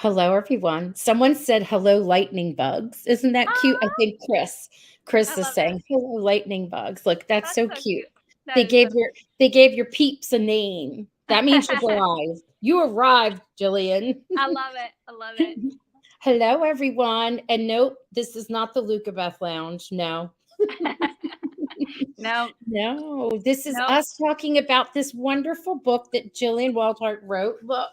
Hello, everyone. Someone said hello, lightning bugs. Isn't that cute? I Ah, think Chris. Chris I is love it. saying hello, lightning bugs. Look, that's That's so so cute. cute. That They is so gave your they gave your peeps a name. That means you've cute. arrived. You arrived, Jillian. I love it. I love it. Hello, everyone. And nope, this is not the Luca Beth Lounge. No. No, No, this is no. us talking about this wonderful book that Jillian Waldhart wrote. Look.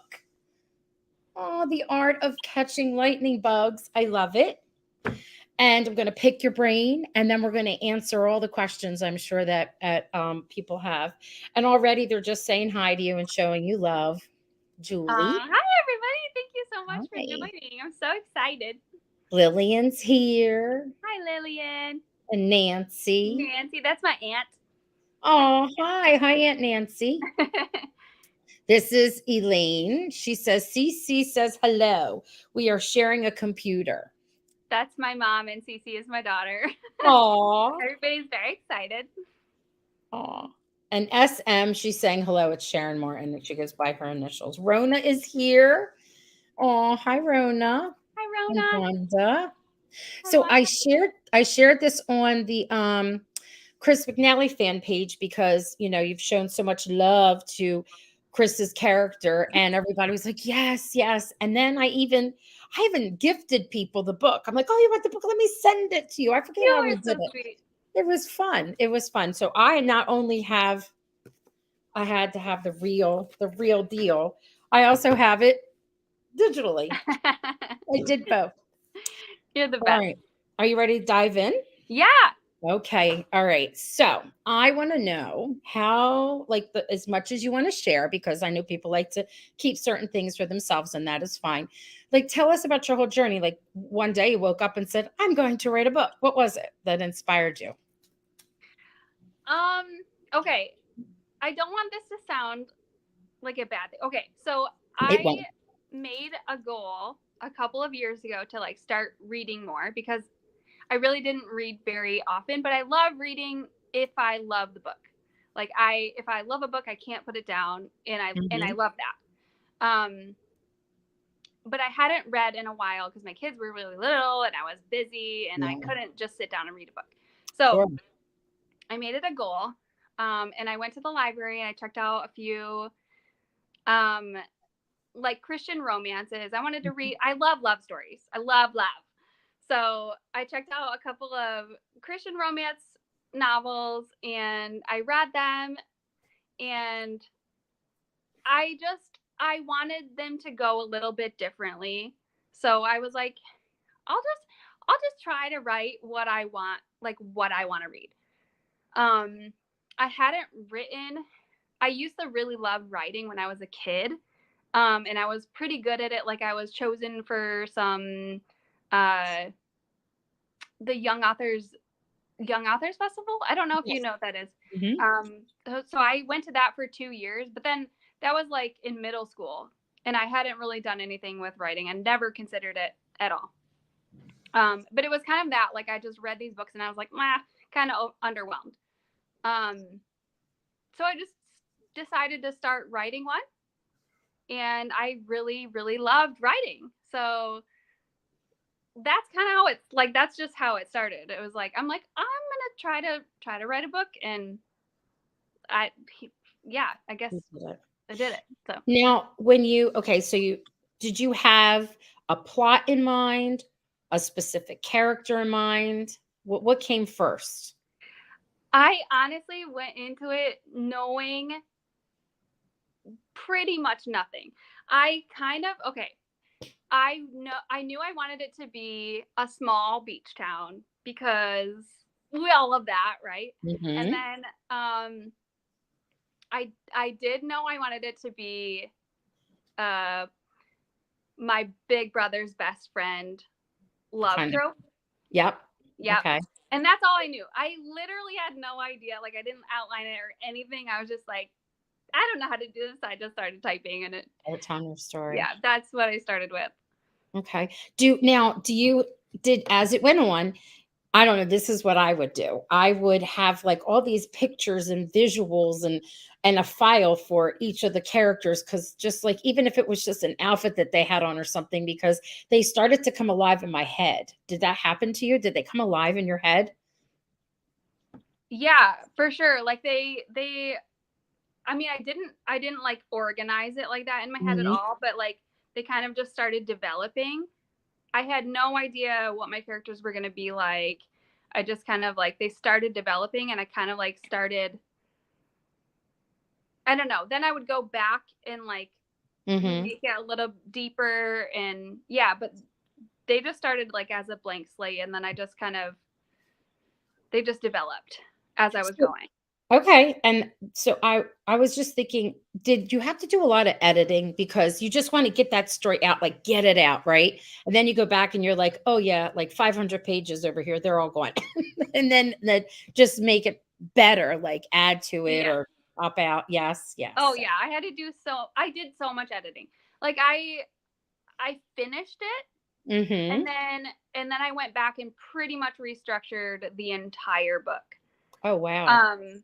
Oh, the art of catching lightning bugs. I love it. And I'm going to pick your brain, and then we're going to answer all the questions I'm sure that people have. And already they're just saying hi to you and showing you love. Julie, Hi, everybody. Thank you so much for hi. joining. I'm so excited. Lillian's here, Hi, Lillian. and Nancy. Nancy, that's my aunt. Oh, hi. Hi, Aunt Nancy. This is Elaine. She says, CC says hello. We are sharing a computer. That's my mom, and Cece is my daughter. Aw. Everybody's very excited. Aw. And SM, she's saying hello. It's Sharon Martin. She goes by her initials. Rona is here. Oh, hi, Rona. Hi, And Rona. Wanda. Hi, So Wanda. I shared this on the Chris McNally fan page because you've shown so much love to Chris's character, and everybody was like, yes, yes. And then I even gifted people the book. I'm like, oh, you want the book? Let me send it to you. I forget You how we are did so it. sweet. It was fun. It was fun. So I not only have I had to have the real deal. I also have it digitally. I did both. You're the All best. right. Are you ready to dive in? Yeah. Okay. All right. So I want to know how, like, as much as you want to share, because I know people like to keep certain things for themselves, and that is fine. Like, tell us about your whole journey. Like, one day you woke up and said, I'm going to write a book. What was it that inspired you? Um, okay. I don't want this to sound like a bad thing. Okay, so It I won't. made a goal a couple of years ago to like start reading more because I really didn't read very often, but I love reading if I love the book. Like I if I love a book, I can't put it down and I Mhm. love that. But I hadn't read in a while because my kids were really little and I was busy and I Yeah. couldn't just sit down and read a book. So Sure. I made it a goal. And I went to the library and I checked out a few um, like Christian romances. I wanted to read, I love love stories. I love love. So I checked out a couple of Christian romance novels and I read them and I wanted them to go a little bit differently. So I was like, I'll just I'll just try to write what I want, like what I want to read. Um I hadn't written I used to really love writing when I was a kid. And I was pretty good at it. Like I was chosen for some uh the Young Authors Festival. I don't know if you Yes. know what that is. Mhm. So I went to that for 2 years, but then that was like in middle school, and I hadn't really done anything with writing. I never considered it at all. But it was kind of that, like I just read these books and I was like, kind of underwhelmed. Um, so I just decided to start writing one, and I really, really loved writing. So that's kind of how it's like. That's just how it started. It was like I'm like I'm gonna try to write a book, and I, yeah, I guess You did it. I did it. So Now, okay, so did you have a plot in mind, a specific character in mind? What came first? I honestly went into it knowing pretty much nothing. I kind of okay. I knew I wanted it to be a small beach town because we all love that, right? And Mhm. then I did know I wanted it to be uh my big brother's best friend love Kind of. trope. Yep. Yep. Okay. And that's all I knew. I literally had no idea. Like I didn't outline it or anything. I was just like, I don't know how to do this. I just started typing and it By the time of story. yeah, that's what I started with. Okay. Do you did as it went on? I don't know, this is what I would do. I would have like all these pictures and visuals and a file for each of the characters, cuz just like even if it was just an outfit that they had on or something, because they started to come alive in my head. Did that happen to you? Did they come alive in your head? Yeah, for sure. Like they I mean, I didn't like organize it like that in my head at Mhm. all, but like they kind of just started developing. I had no idea what my characters were going to be like. I just kind of like they started developing and I kind of like started I don't know. Then I would go back and like Mhm. make it a little deeper and yeah, but they just started like as a blank slate and then I just kind of they just developed as I was So going. okay, and so I was just thinking, did you have to do a lot of editing because you just want to get that story out, like get it out, right? And then you go back and you're like, oh yeah, like 500 pages over here, they're all gone, and then that just make it better, like add to it Yeah. or pop out. Yes, Oh yes. yeah, I did so much editing. Like I finished it Mm-hmm. and then I went back and pretty much restructured the entire book. Oh wow. Um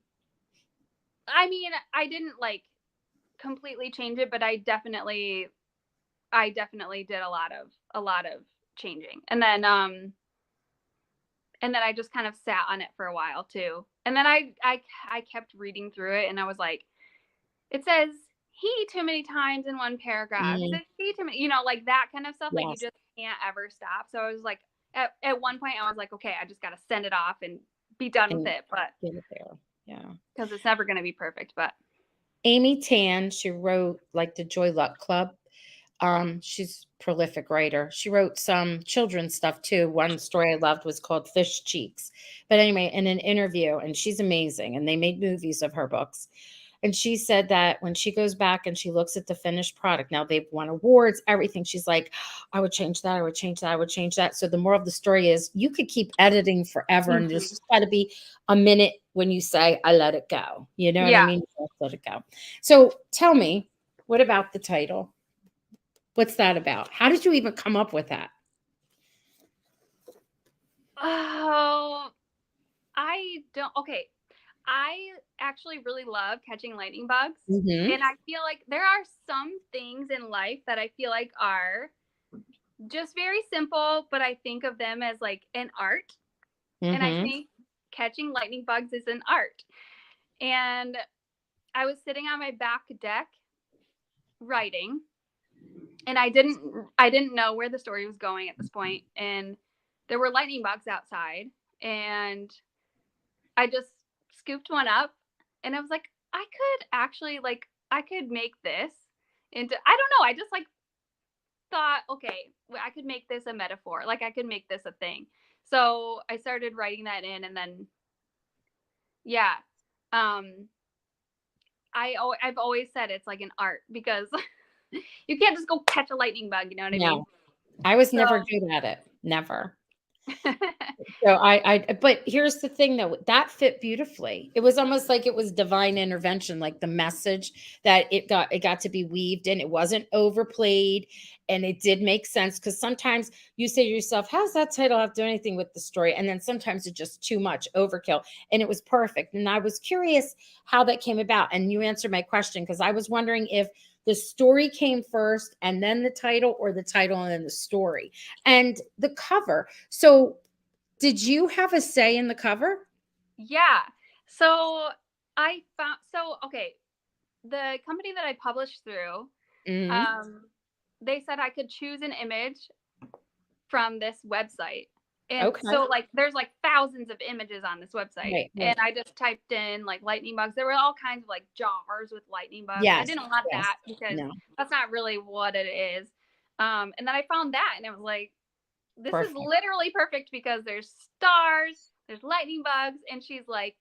I mean, I didn't like completely change it, but I definitely did a lot of changing. And then I just kind of sat on it for a while too. And then I kept reading through it and I was like, it says he too many times in one paragraph. It Mm, says he too many, like that kind of stuff. Like you yes, just can't ever stop. So I was like, at one point, I was like, okay, I just got to send it off and be done with and it. But get it there. Yeah. because it's never going to be perfect. But Amy Tan, she wrote like the Joy Luck Club. She's prolific writer. She wrote some children's stuff too. One story I loved was called Fish Cheeks. But anyway, in an interview, and she's amazing, and they made movies of her books. And she said that when she goes back and she looks at the finished product, now they've won awards, everything. She's like, I would change that, I would change that, I would change that. So the moral of the story is you could keep editing forever, and there's mhm. just got to be a minute when you say, I let it go. You know what I Yeah. mean? Just let it go. So tell me, what about the title? What's that about? How did you even come up with that? Oh, I don't. Okay. I actually really love catching lightning bugs. Mhm, And I feel like there are some things in life that I feel like are just very simple, but I think of them as like an art. And I mhm. think catching lightning bugs is an art. And I was sitting on my back deck writing and I didn't know where the story was going at this point and there were lightning bugs outside and I just scooped one up and I was like I could actually like I could make this into I don't know I just like thought okay I could make this a metaphor like I could make this a thing so I started writing that in and then yeah um I've always said it's like an art because you can't just go catch a lightning bug you know what I mean No, I was never so good at it, never. So but here's the thing though, that fit beautifully. It was almost like it was divine intervention, like the message that it got to be weaved in. It wasn't overplayed and it did make sense because sometimes you say to yourself, how's that title have to do anything with the story? And then sometimes it's just too much overkill. And it was perfect. And I was curious how that came about. And you answered my question because I was wondering if the story came first and then the title, or the title and then the story. And the cover. So did you have a say in the cover? yeah. So I found so okay, the company that I published through, Mhm. um, they said I could choose an image from this website. And Okay. so like there's like thousands of images on this website. Right, And right. I just typed in like lightning bugs. There were all kinds of like jars with lightning bugs. I Yes, didn't want yes. that because No, that's not really what it is. And then I found that and it was like this is perfect. literally perfect because there's stars, there's lightning bugs, and she's like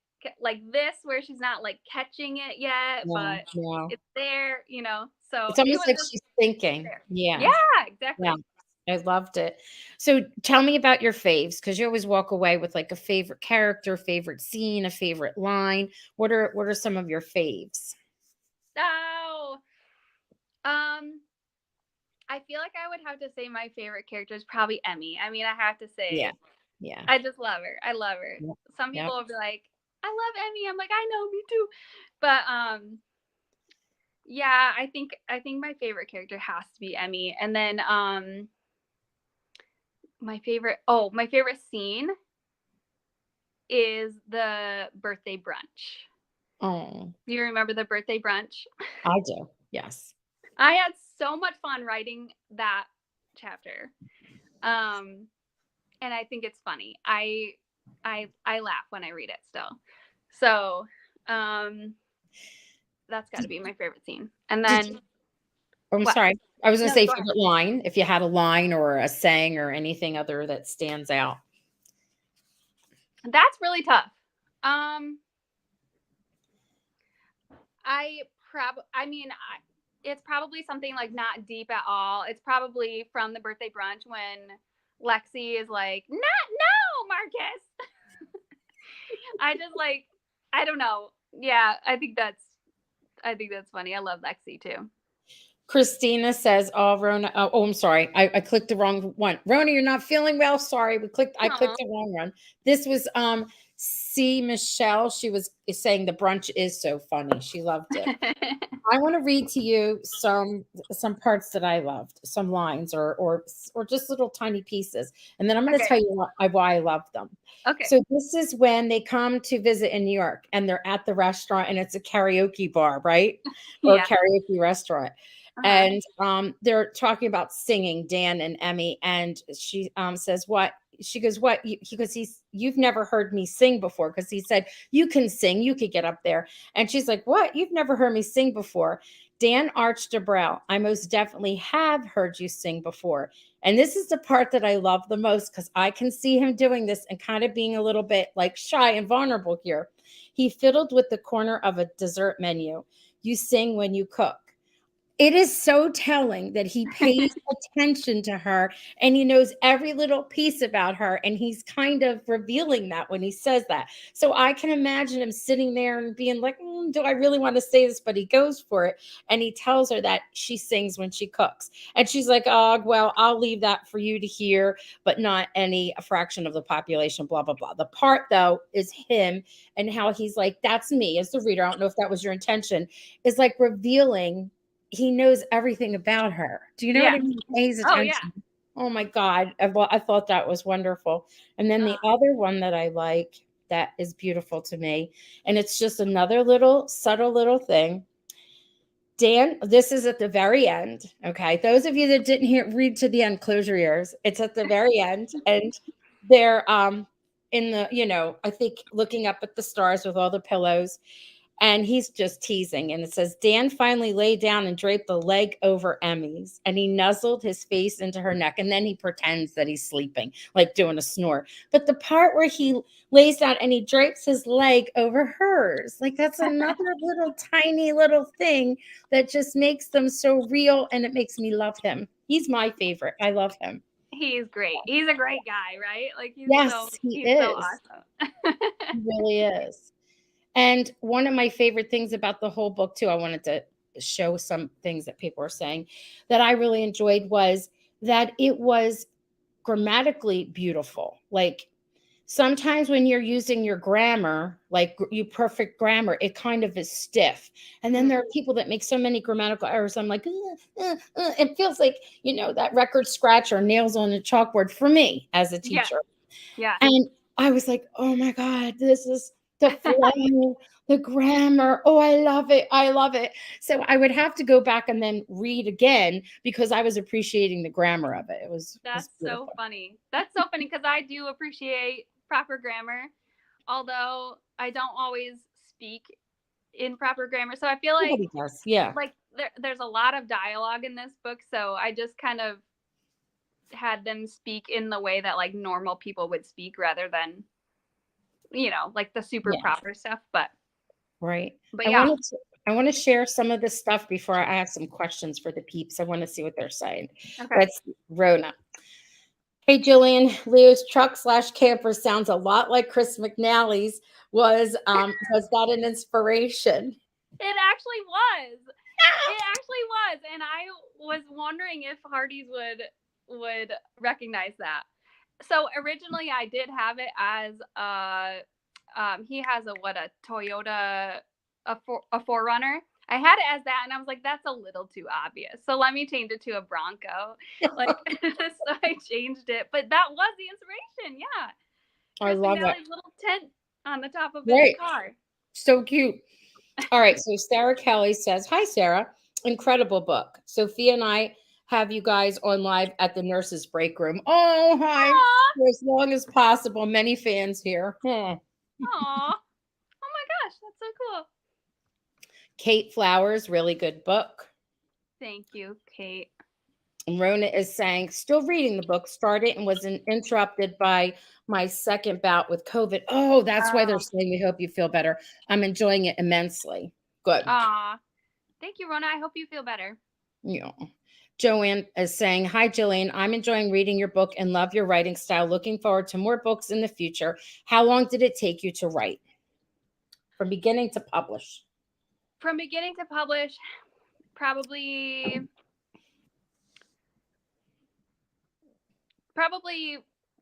this where she's not like catching it yet, No, but no. it's there, you know. So It's it almost was like just she's thinking. there. Yeah, Yeah, yeah. exactly. I loved it. So tell me about your faves, because you always walk away with like a favorite character, favorite scene, a favorite line. What are some of your faves? Oh, um, I feel like I would have to say my favorite character is probably Emmy. I mean, I have to Yeah, say Yeah. I just love her. I love her. Yep. Some Yep. people will be like, I love Emmy. I'm like, I know, me too. But yeah, I think my favorite character has to be Emmy. And then my favorite scene is the birthday brunch. Oh, Do you remember the birthday brunch? I do. Yes. I had so much fun writing that chapter. And I think it's funny. I laugh when I read it still. So, that's got to be my favorite scene. And Did then I'm what? sorry. I was going to No, say go ahead. favorite line, if you had a line or a saying or anything other that stands out. That's really tough. Um, I mean, it's probably something like not deep at all. It's probably from the birthday brunch when Lexi is like, "Not no, Marcus." I just like, I don't know. Yeah, I think that's funny. I love Lexi too. Christina says, "Oh, Rona. Oh, I'm sorry. I clicked the wrong one. Rona, you're not feeling well. Sorry, I clicked Aw. the wrong one. This was C. Michelle. She was saying the brunch is so funny. She loved it. I want to read to you some parts that I loved, some lines or just little tiny pieces, and then I'm going to Okay. tell you why I love them. Okay. So this is when they come to visit in New York, and they're at the restaurant, and it's a karaoke bar, right, or a Yeah. karaoke restaurant, Uh-huh. and they're talking about singing, Dan and Emmy, and she says, "What?" She goes, "What?" He goes, "You've never heard me sing before," because he said, "You can sing, you could get up there." And she's like, "What? You've never heard me sing before?" Dan arched a brow. "I most definitely have heard you sing before." And this is the part that I love the most because I can see him doing this and kind of being a little bit like shy and vulnerable here. He fiddled with the corner of a dessert menu. "You sing when you cook." It is so telling that he pays attention to her and he knows every little piece about her. And he's kind of revealing that when he says that. So I can imagine him sitting there and being like, do I really want to say this? But he goes for it. And he tells her that she sings when she cooks. And she's like, "Oh, well, I'll leave that for you to hear, but not any fraction of the population, blah, blah, blah." The part, though, is him and how he's like, that's me as the reader. I don't know if that was your intention, is like revealing he knows everything about her. Do you know what Yeah. I mean? He pays Oh yeah. attention. Oh my God. I thought that was wonderful. And then the Uh, other one that I like that is beautiful to me, and it's just another little subtle little thing. Dan, this is at the very end. Okay. Those of you that didn't read to the end, close your ears. It's at the very end. And they're in the, I think looking up at the stars with all the pillows, and he's just teasing. And it says, "Dan finally lay down and draped the leg over Emmy's, and he nuzzled his face into her neck." And then he pretends that he's sleeping, like doing a snore. But the part where he lays down and he drapes his leg over hers, like that's another little tiny little thing that just makes them so real. And it makes me love him. He's my favorite. I love him. he's great. He's a great guy, right? Like Yes, he he's so is. awesome. He really is. And one of my favorite things about the whole book, too, I wanted to show some things that people were saying that I really enjoyed was that it was grammatically beautiful. Like sometimes when you're using your grammar, like you perfect grammar, it kind of is stiff. And then Mhm. there are people that make so many grammatical errors. I'm like, it feels like, that record scratch or nails on a chalkboard for me as a Yeah. teacher. Yeah. And I was like, "Oh my God, this is the flow, the grammar. Oh, I love it. I love it." So I would have to go back and then read again because I was appreciating the grammar of it. It was That's so beautiful. funny. That's so funny because I do appreciate proper grammar, although I don't always speak in proper grammar. So I feel Nobody does. Yeah. like there's a lot of dialogue in this book, so I just kind of had them speak in the way that like normal people would speak rather than, like the super Yeah. proper stuff. But Right. but I yeah. wanted to I want to share some of this stuff before I ask some questions for the peeps. I want to see what they're saying. Okay. Let's see. Rona. "Hey, Jillian, Leo's truck slash camper sounds a lot like Chris McNally's. Was that an inspiration?" It actually was. It actually was, and I was wondering if Hardee's would recognize that. So originally I did have it as he has a Toyota, a Forerunner. I had it as that, and I was like, that's a little too obvious. So let me change it to a Bronco. Like, so I changed it. But that was the inspiration. Yeah, I Kristen love it. Daly's little tent on the top of his Right. car. So cute. All right. So Sarah Kelly says, hi, Sarah. Incredible book. Sophia and I have you guys on live at the nurses' break room. Oh, hi. Aw, For as long as possible. Many fans here. Hmm. aw. Oh my gosh, that's so cool. Kate Flowers, really good book. Thank you, Kate. And Rona is saying, still reading the book, started and was interrupted by my second bout with COVID. Oh, that's why they're Oh, saying we hope you feel better. I'm enjoying it immensely. Good. aw. Thank you, Rona. I hope you feel better. Yeah. Joanne is saying, hi, Jillian. I'm enjoying reading your book and love your writing style. Looking forward to more books in the future. How long did it take you to write from beginning to publish? From beginning to publish, probably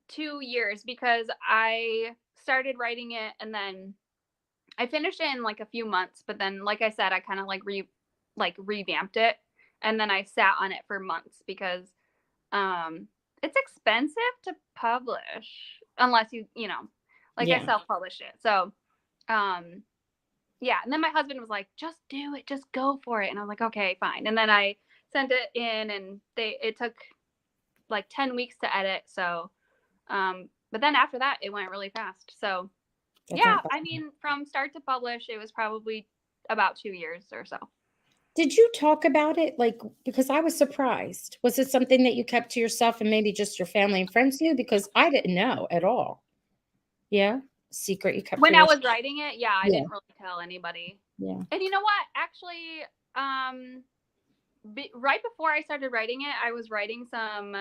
2 years, because I started writing it and then I finished it in like a few months, but then like I said, I kind of revamped it, and then I sat on it for months because it's expensive to publish unless you like I Yeah. self-published it. So um yeah, and then my husband was like, just do it, just go for it. And I was like, okay, fine. And then I sent it in, and it took like 10 weeks to edit. So but then after that it went really fast. So That's yeah, not bad. I mean, from start to publish, it was probably about 2 years or so. Did you talk about it? Like, because I was surprised. Was it something that you kept to yourself and maybe just your family and friends knew? Because I didn't know at all. Yeah. Secret you kept for When I yourself. was writing it, yeah, I Yeah. didn't really tell anybody. Yeah. And you know what? Actually, right before I started writing it, I was writing some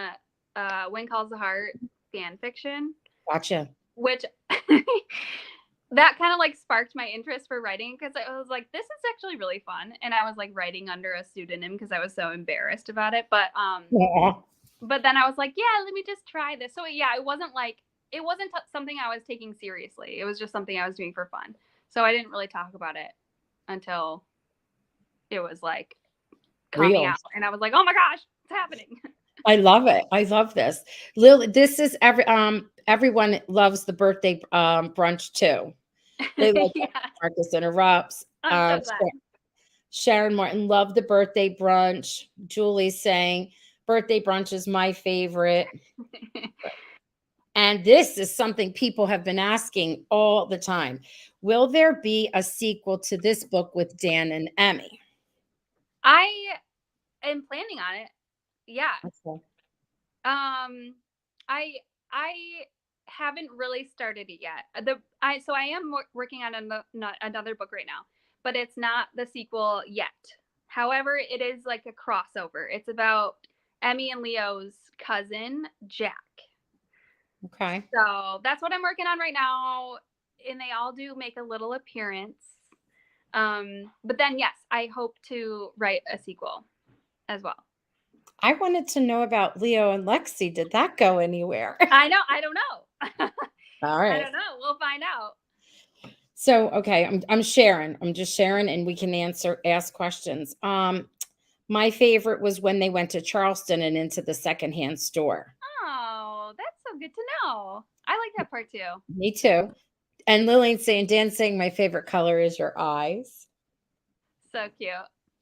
When Calls the Heart fan fiction, Gotcha. which that kind of like sparked my interest for writing, because I was like, this is actually really fun. And I was like writing under a pseudonym because I was so embarrassed about it. Aw. But then I was like, yeah, let me just try this. So yeah, it wasn't something I was taking seriously. It was just something I was doing for fun. So I didn't really talk about it until it was like coming Real. out, and I was like, oh my gosh, it's happening. I love it. I love this. Lily, this is everyone loves the birthday brunch too. They like Yeah, Marcus interrupts. I'm so glad. Sharon Martin, love the birthday brunch. Julie's saying birthday brunch is my favorite. And this is something people have been asking all the time. Will there be a sequel to this book with Dan and Emmy? I am planning on it. Yeah. Okay. I I haven't really started it yet. I am working on another book right now, but it's not the sequel yet. However, it is like a crossover. It's about Emmy and Leo's cousin, Jack. Okay. So that's what I'm working on right now, and they all do make a little appearance. But then yes, I hope to write a sequel as well. I wanted to know about Leo and Lexi. Did that go anywhere? I know. I don't know. All I right. don't know. We'll find out. So, okay, I'm sharing. I'm just sharing, and we can ask questions. My favorite was when they went to Charleston and into the secondhand store. Oh, that's so good to know. I like that part too. Me too. And Lillian saying, Dan saying, my favorite color is your eyes. So cute.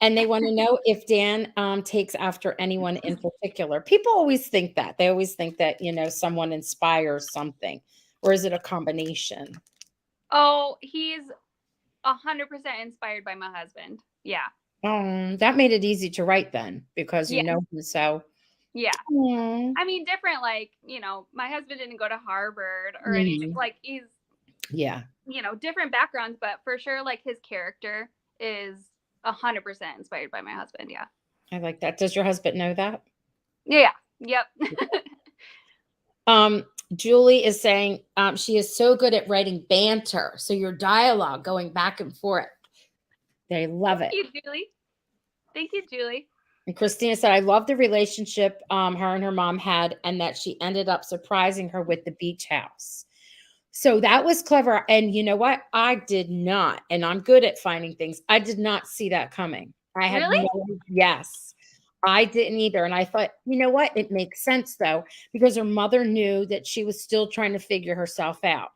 And they want to know if Dan takes after anyone in particular. People always think that. They always think that, someone inspires something. Or is it a combination? Oh, he's 100% inspired by my husband. Yeah. That made it easy to write then because you Yeah. know him so. Yeah. Mm, I mean, different, like, my husband didn't go to Harvard or anything. mhm. Like, he's, Yeah, different backgrounds, but for sure, like, his character is 100% inspired by my husband. Yeah. I like that. Does your husband know that? Yeah. Yep. Um, Julie is saying she is so good at writing banter. So your dialogue going back and forth. They love it. Thank you, Julie. Thank you, Julie. And Christina said, I love the relationship her and her mom had, and that she ended up surprising her with the beach house. So that was clever. And you know what? I did not, and I'm good at finding things. I did not see that coming. I had Really? no, yes, I didn't either. And I thought, you know what? It makes sense though, because her mother knew that she was still trying to figure herself out.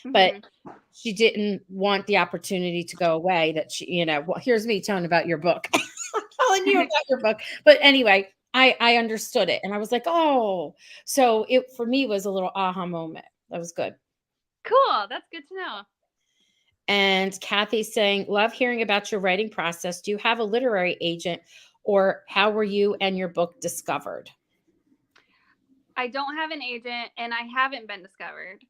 But Hmm. she didn't want the opportunity to go away. That she, well, here's me telling about your book, telling you about your book. But anyway, I understood it, and I was like, oh, so it for me was a little aha moment. That was good. Cool. That's good to know. And Kathy's saying, love hearing about your writing process. Do you have a literary agent, or how were you and your book discovered? I don't have an agent and I haven't been discovered.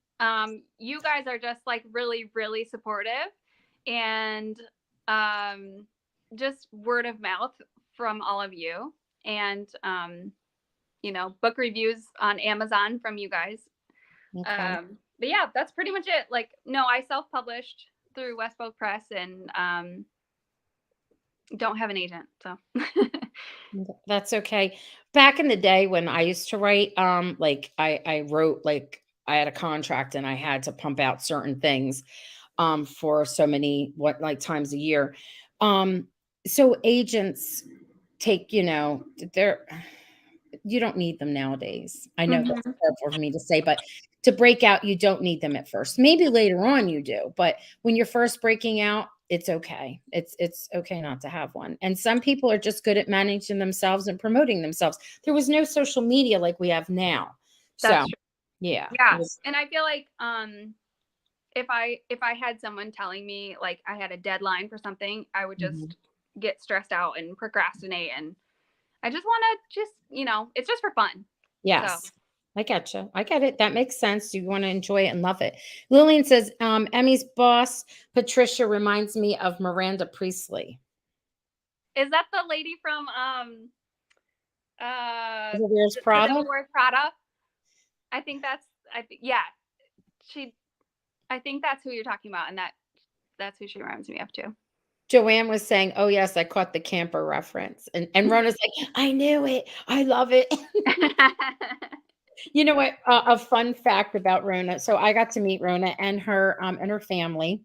You guys are just like really, really supportive, and just word of mouth from all of you, and book reviews on Amazon from you guys. Okay. But yeah, that's pretty much it. Like, no, I self-published through Westbrook Press, and don't have an agent. So That's okay. Back in the day when I used to write, like I wrote, like I had a contract and I had to pump out certain things for so many like times a year. Um so agents take, they're you don't need them nowadays. I know that's Mhm. terrible for me to say, but to break out, you don't need them at first. Maybe later on you do, but when you're first breaking out, it's okay. It's okay not to have one. And some people are just good at managing themselves and promoting themselves. There was no social media like we have now. So, That's true. yeah, it Yeah, was. and I feel like if I had someone telling me like I had a deadline for something, I would Mhm. just get stressed out and procrastinate, and I just want to just, it's just for fun. So, Yes. I get you. I get it. That makes sense. You want to enjoy it and love it. Lillian says, Emmy's boss, Patricia, reminds me of Miranda Priestley. is that the lady from Is it Wears the Devil Prada? Wears Prada? I think that's I think yeah, she I think that's who you're talking about, and that's who she reminds me of too. Joanne was saying, "Oh, yes, I caught the camper reference." And Rona's like, "I knew it. I love it." You know what? A fun fact about Rona. So I got to meet Rona and her family,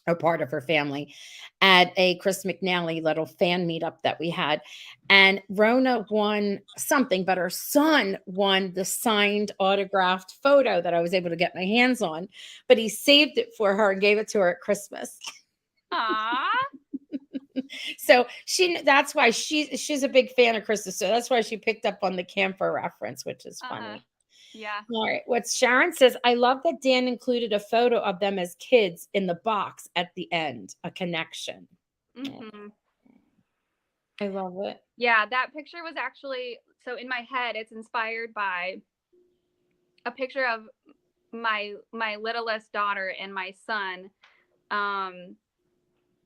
or part of her family, at a Chris McNally little fan meetup that we had. And Rona won something, but her son won the signed autographed photo that I was able to get my hands on. But he saved it for her and gave it to her at Christmas. Aw. So that's why she's a big fan of Krista. So that's why she picked up on the camper reference, which is Uh-huh. funny. Yeah. All right. What Sharon says, I love that Dan included a photo of them as kids in the box at the end, a connection. Yeah, Mhm. I love it. Yeah, that picture was actually, so in my head it's inspired by a picture of my littlest daughter and my son. Um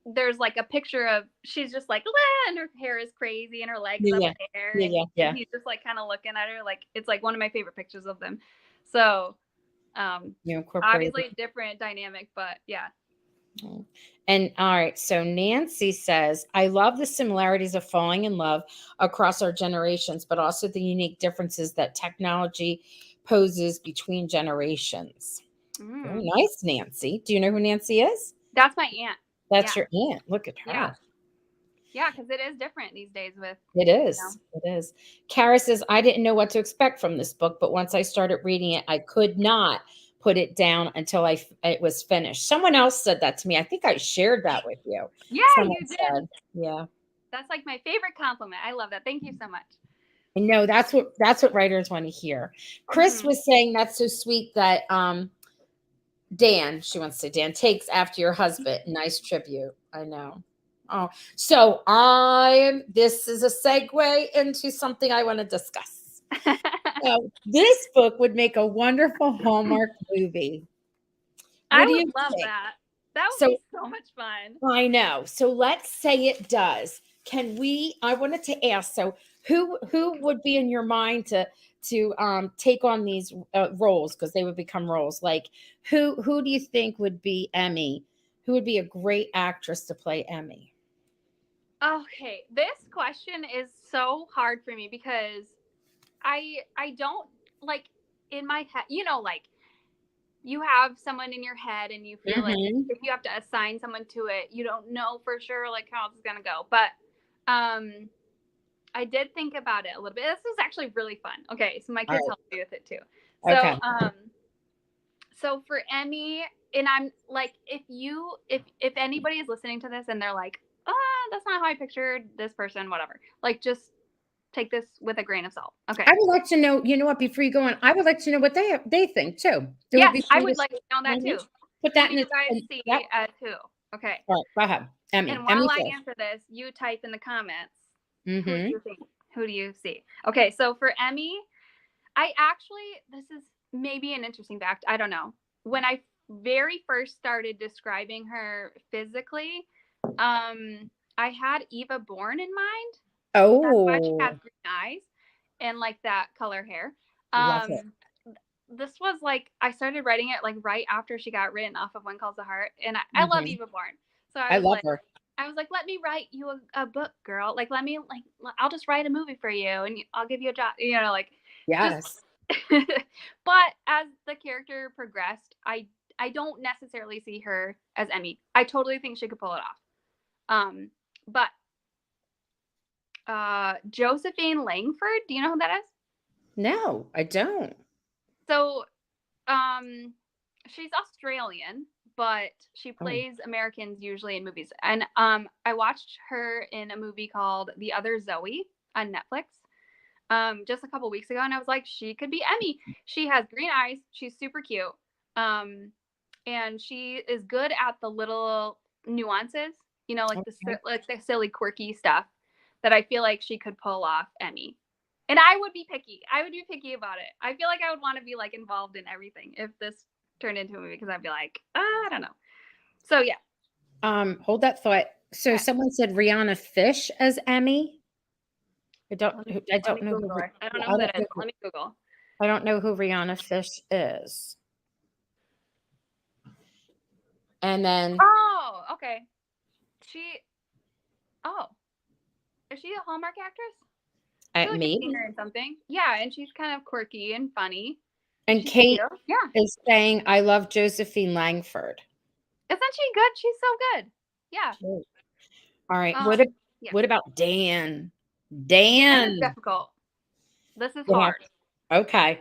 there's like a picture of, she's just like, "Wah," and her hair is crazy and her legs up Yeah, in the air, yeah, and yeah, yeah. he's just like kind of looking at her, like it's like one of my favorite pictures of them. So You incorporated. obviously different dynamic, but yeah. Mm. And all right, so Nancy says, I love the similarities of falling in love across our generations, but also the unique differences that technology poses between generations. Very Mm. nice, Nancy. Do you know who Nancy is? That's my aunt. That's Yeah. your aunt. Look at Yeah. her. Yeah, because it is different these days with, It you know. is. It is. Kara says, I didn't know what to expect from this book, but once I started reading it, I could not put it down until it was finished. Someone else said that to me. I think I shared that with you. Yeah, Someone you did. said, yeah. That's like my favorite compliment. I love that. Thank you so much. I know that's what writers want to hear. Chris Hmm. was saying that's so sweet that Dan, she wants to say Dan takes after your husband. Nice tribute. I know. Oh, so this is a segue into something I want to discuss. So this book would make a wonderful Hallmark movie. I What do would you love think? that. That would So be so much fun. I know. So let's say it does. Can we? I wanted to ask. So who would be in your mind to take on these roles, because they would become roles? Like who do you think would be Emmy? Who would be a great actress to play Emmy? Okay, this question is so hard for me because I don't like in my head, like you have someone in your head and you feel like Mm-hmm. if you have to assign someone to it, you don't know for sure like how it's gonna go. But I did think about it a little bit. This is actually really fun. Okay, so my All kids helped me with it too. right. So Okay. so for Emmy, and I'm like, if anybody is listening to this and they're like, that's not how I pictured this person, whatever. Like just take this with a grain of salt. Okay. I would like to know, you know what, before you go on, I would like to know what they think too. It would Yes, be I fun to would like to know that too. put Who that do in you the, guys see yep. as who? Okay. All right, go ahead. Emmy. And Emmy while I first. answer this, you type in the comments. Who do Mm-hmm. you think? Who do you see? Okay, so for Emmy, I actually, this is maybe an interesting fact. I don't know. When I very first started describing her physically, I had Eva Bourne in mind. That's why she has Oh, green eyes and like that color hair. love it. This was like I started writing it like right after she got written off of One Calls the Heart, and I love Mm-hmm. Eva Bourne, so I I was love like, her. let me write you a book, girl. Like, let me like, I'll just write a movie for you, and I'll give you a job. Like just. Yes. But as the character progressed, I don't necessarily see her as Emmy. I totally think she could pull it off. But Josephine Langford, do you know who that is? No, I don't. So she's Australian, but she Oh, plays Americans usually in movies. And I watched her in a movie called The Other Zoe on Netflix just a couple weeks ago, and I was like, she could be Emmy. She has green eyes. She's super cute. And she is good at the little nuances, like okay. the silly, quirky stuff that I feel like she could pull off Emmy. And I would be picky. I would be picky about it. I feel like I would want to be like involved in everything if this turned into a movie because I'd be like, I don't know. So yeah. Hold that thought. So Okay. someone said Rihanna Fish as Emmy. Let me I let don't me know who Google her. I don't know I who don't that is. know Let me Google. I don't know who Rihanna Fish is. And then Oh, okay. She. Oh, is she a Hallmark actress? I feel like I've seen maybe. her in something. Yeah, and she's kind of quirky and funny. And She's cute. Kate Yeah. is saying I love Josephine Langford. Isn't she good? She's so good. Yeah. Cute. All right. Yeah. What about Dan? Dan is Dan. difficult. This is Yeah. hard. Okay.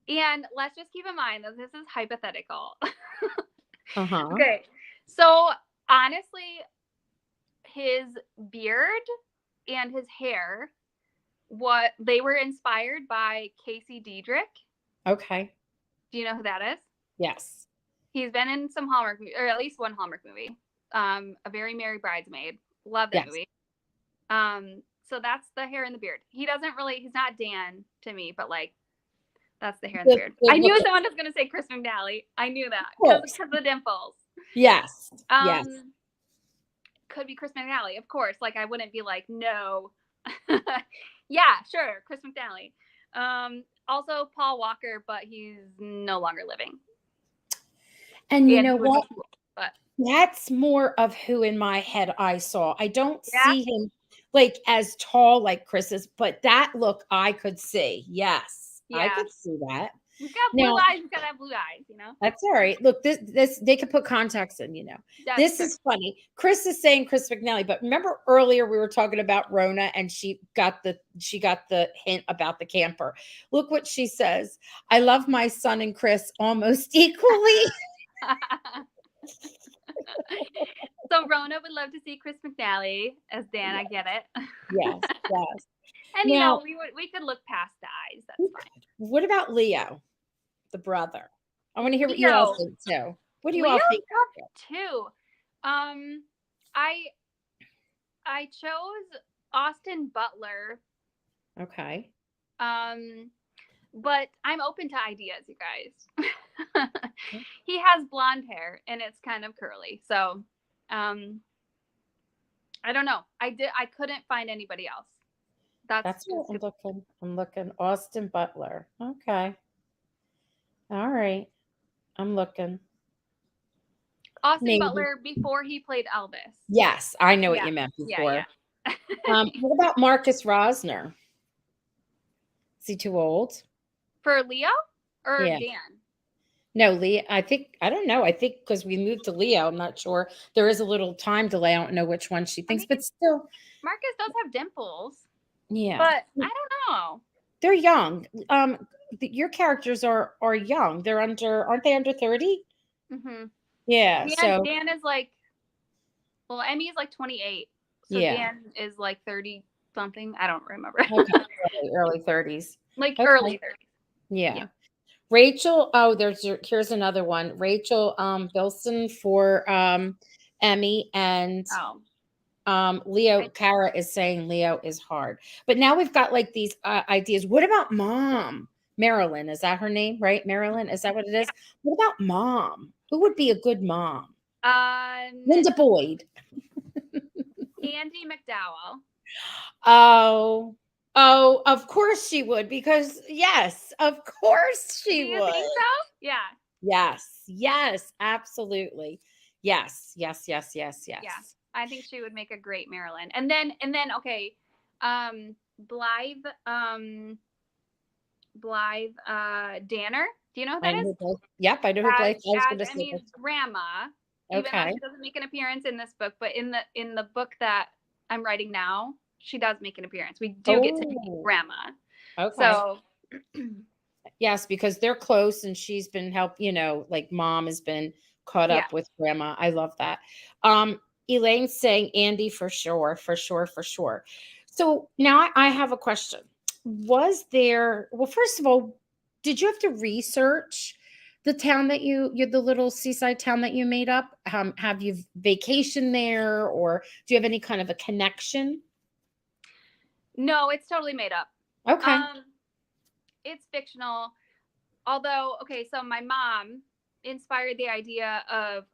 And let's just keep in mind that this is hypothetical. Uh-huh. Okay. So honestly, his beard and his hair, what they were inspired by Casey Diedrich. Okay. Do you know who that is? Yes. He's been in some Hallmark or at least one Hallmark movie. A Very Merry Bridesmaid. Love that Yes. movie. So that's the hair and the beard. He's not Dan to me, but like that's the hair and the Good, beard. good I knew looking. someone was gonna say Chris McNally. I knew that Of because course. of the dimples. Yes. Yes. Could be Chris McNally, of course. Like I wouldn't be like, no. Yeah, sure, Chris McNally. Also Paul Walker, but he's no longer living. And you And know he would be what? cool, but That's more of who in my head I saw. I don't yeah, see him like as tall like Chris is, but that look I could see. Yes, I yeah. could see that. He's got blue Now, eyes. He's got to have blue eyes. that's all right. Look, this they could put contacts in. That's This true. is funny. Chris is saying Chris McNally, but remember earlier we were talking about Rona and she got the hint about the camper. Look what she says. I love my son and Chris almost equally. So Rona would love to see Chris McNally as Dan. I get it. Yes, yes. And Now, we could look past the eyes. That's fine. what about Leo, the brother? I want to hear what you all Leo. think too. What do you all Leo's think? tough too. I I chose Austin Butler. Okay. But I'm open to ideas, you guys. He has blonde hair and it's kind of curly. So I don't know. I couldn't find anybody else. That's That's what I'm looking. I'm looking. Austin Butler. Okay. All right. I'm looking. Austin Maybe. Butler before he played Elvis. Yes, I know what Yeah. you meant Yeah, yeah. before. What about Marcus Rosner? Is he too old? For Leo or Yeah. Dan? No, Leo. I don't know. I think because we moved to Leo, I'm not sure. There is a little time delay. I don't know which one she I thinks, mean, but still, Marcus does have dimples, yeah. but I don't know. They're young. Your characters are young. They're aren't they under 30? Hmm. Yeah. Dan So Dan is like, well, Emmy is like 28, so yeah. Dan is like 30 something. I don't remember. Okay. Early 30s. Like Okay. early 30s. Yeah. Yeah. Rachel, oh, here's another one. Rachel Bilson for Emmy, and Oh, Leo, I, Kara is saying Leo is hard. But now we've got like these ideas. What about mom? Marilyn, is that her name, right? Marilyn, is that what it yeah. is? What about mom? Who would be a good mom? Um, Linda Boyd. Andy McDowell. Oh, oh, of course she would, because yes, of course Do she you think would. so? Yeah. Yes, yes, absolutely. Yes, yes, yes, yes, Yeah. yes. I think she would make a great Marilyn. And then okay, Blythe, Danner. Do you know who I that know is? who Yep, I know who Blythe. I was As going to say Emmy's this. grandma, even though Okay. she doesn't make an appearance in this book, but in the book that I'm writing now, she does make an appearance. We do get to meet Oh, grandma. okay. So Yes, because they're close and she's been like mom has been caught yeah. up with grandma. I love that. Elaine's saying Andy for sure, for sure, for sure. So now I have a question. Well, first of all, did you have to research the town that you the little seaside town that you made up? Have you vacationed there, or do you have any kind of a connection? No, it's totally made up. Okay. Um, it's fictional. Although, okay, so my mom inspired the idea of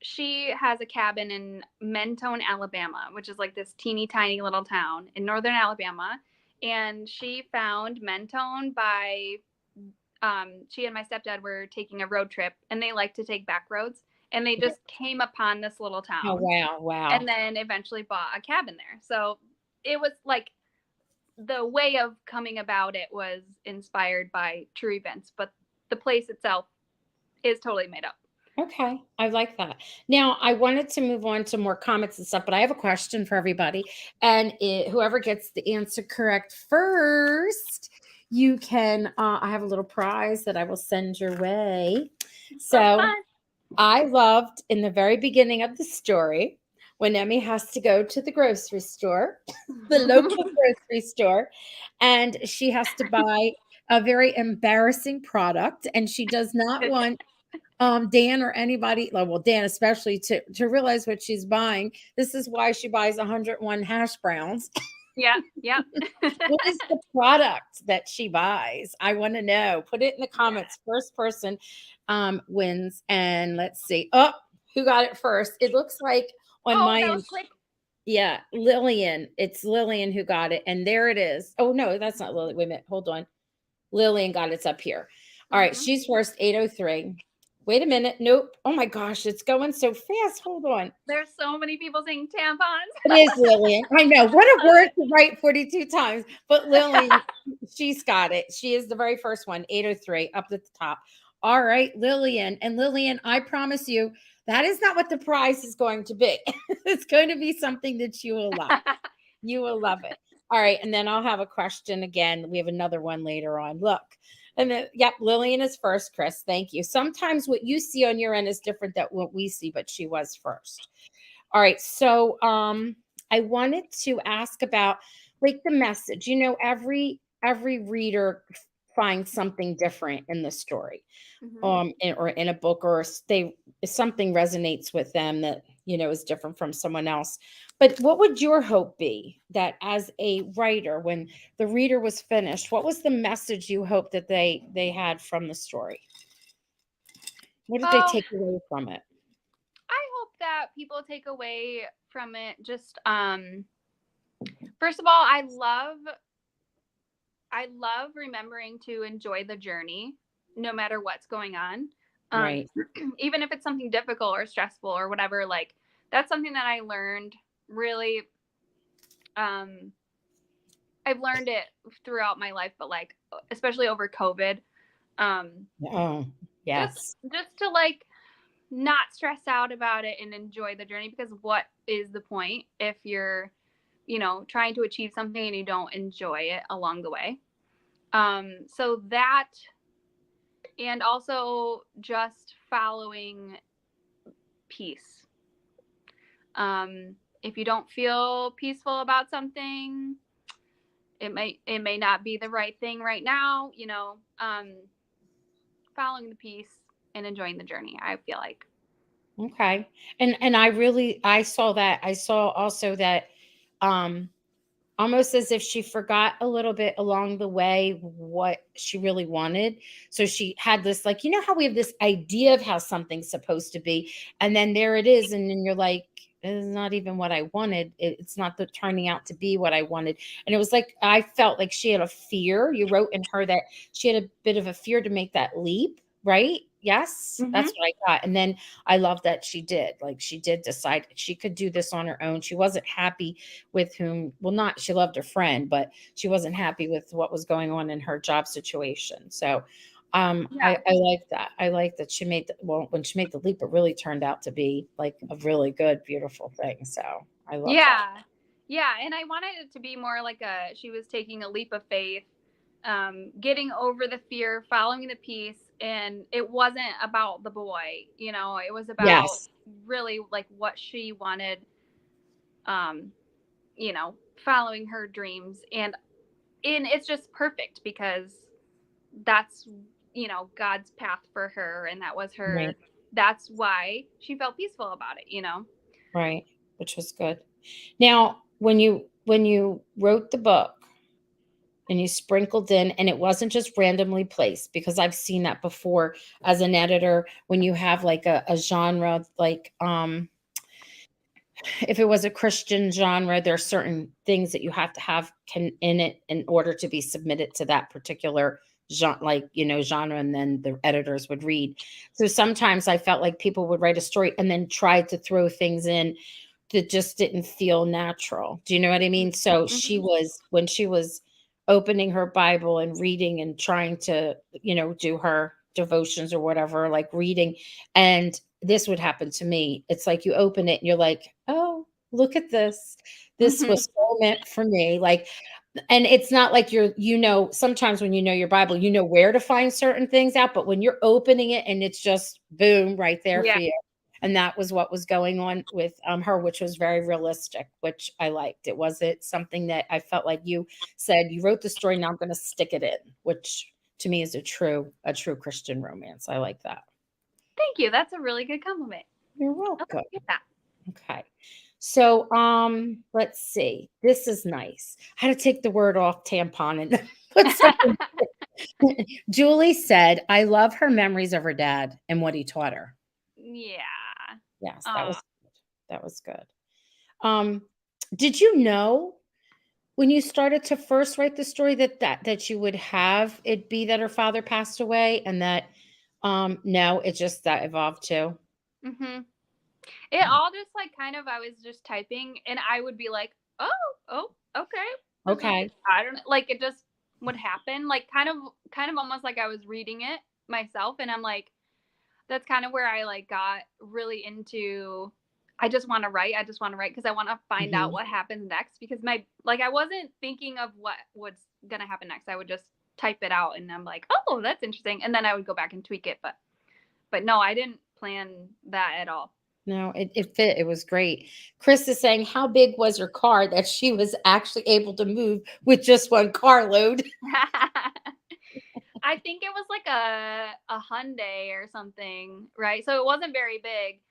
she has a cabin in Mentone, Alabama, which is like this teeny tiny little town in northern Alabama. And she found Mentone by she and my stepdad were taking a road trip and they like to take back roads and they just came upon this little Oh town wow, and wow. then eventually bought a cabin there. So it was like the way of coming about it was inspired by true events, but the place itself is totally made up. Okay, I like that. Now, I wanted to move on to more comments and stuff, but I have a question for everybody. And whoever gets the answer correct first, you can, I have a little prize that I will send your way. So So fun. I loved in the very beginning of the story when Emmy has to go to the grocery store, the local grocery store, and she has to buy a very embarrassing product, and she does not want Dan or anybody, well, Dan especially, to realize what she's buying. This is why she buys 101 hash browns. Yeah, yeah. What is the product that she buys? I want to know. Put it in the Yeah. comments. First person wins. And let's see. Oh, who got it first? It looks like on Oh, my that end. was quick. Yeah, Lillian. It's Lillian who got it. And there it is. Oh, no, that's not Lillian. Wait a minute. Hold on. Lillian got it's up here. All right, Mm-hmm. she's first, 803. Wait a minute. Nope. Oh my gosh, it's going so fast. Hold on. There's so many people saying tampons. It is Lillian. I know. What a word to write 42 times. But Lillian, she's got it. She is the very first one, 803, up at the top. All right, Lillian. And Lillian, I promise you, that is not what the prize is going to be. It's going to be something that you will love. You will love it. All right. And then I'll have a question again. We have another one later on. Look. And then, yep, Lillian is first, Chris. Thank you. Sometimes what you see on your end is different than what we see, but she was first. All right. So I wanted to ask about like the message. Every reader finds something different in the story. Mm-hmm. Or in a book, or if something resonates with them that is different from someone else. But what would your hope be that as a writer, when the reader was finished, what was the message you hoped that they had from the story? What did they Oh, take away from it? I hope that people take away from it just first of all, I love remembering to enjoy the journey no matter what's going on. Right. Even if it's something difficult or stressful or whatever, like that's something that I learned really Um, I've learned it throughout my life, but like especially over COVID, um, Oh, just yes. just to like not stress out about it and enjoy the journey, because what is the point if you're, trying to achieve something and you don't enjoy it along the way? So that, and also just following peace. If you don't feel peaceful about something, it may not be the right thing right now, following the peace and enjoying the journey, I feel like. Okay. And I saw that. I saw also that um almost as if she forgot a little bit along the way what she really wanted. So she had this, like, you know how we have this idea of how something's supposed to be, and then there it is, and then you're like, it's not even what I wanted. It's not the turning out to be what I wanted. And it was like I felt like she had a fear. You wrote in her that she had a bit of a fear to make that leap, right? Yes, Mm-hmm. that's what I got. And then I love that she did. Like, she did decide she could do this on her own. She wasn't happy with whom, well, not, she loved her friend, but she wasn't happy with what was going on in her job situation. So Yeah. I like that. I like that she made well, when she made the leap, it really turned out to be like a really good, beautiful thing. So I love that. Yeah. Yeah. And I wanted it to be more like she was taking a leap of faith, getting over the fear, following the peace. And it wasn't about the boy, it was about Yes. really like what she wanted, um, following her dreams. And it's just perfect because that's, God's path for her. And that was Right. that's why she felt peaceful about it. Right. Which was good. Now, when you wrote the book and you sprinkled in, and it wasn't just randomly placed, because I've seen that before as an editor, when you have like a genre, like if it was a Christian genre, there are certain things that you have to have can in it in order to be submitted to that particular genre, like, genre, and then the editors would read. So sometimes I felt like people would write a story and then try to throw things in that just didn't feel natural. Do you know what I mean? So she Mm-hmm. was, when she was opening her Bible and reading and trying to, do her devotions or whatever, like reading, and this would happen to me. It's like you open it and you're like, "Oh, look at this. This Mm-hmm. was so meant for me." Like, and it's not like sometimes when you know your Bible, you know where to find certain things out, but when you're opening it and it's just boom right there Yeah. for you. And that was what was going on with her, which was very realistic, which I liked. It wasn't something that I felt like you said, you wrote the story, now I'm going to stick it in, which to me is a true Christian romance. I like that. Thank you. That's a really good compliment. You're I'll welcome. get that. Okay. So, let's see. This is nice. I had to take the word off tampon and put something. Julie said, "I love her memories of her dad and what he taught her." Yeah. Yes, that Uh, was good. That was good. Um, did you know when you started to first write the story that you would have it be that her father passed away, and that no, it just that evolved too? hmm It all just like kind of, I was just typing and I would be like, oh, okay. This is, Okay. I don't know. Like it just would happen. Like kind of almost like I was reading it myself. And I'm like, that's kind of where I like got really into, I just want to write. I just want to write because I want to find out Mhm. what happens next, because I wasn't thinking of what was going to happen next. I would just type it out and I'm like, oh, that's interesting. And then I would go back and tweak it. But no, I didn't plan that at all. No, it fit. It was great. Chris is saying, how big was her car that she was actually able to move with just one carload? I think it was like a Hyundai or something, right? So it wasn't very big.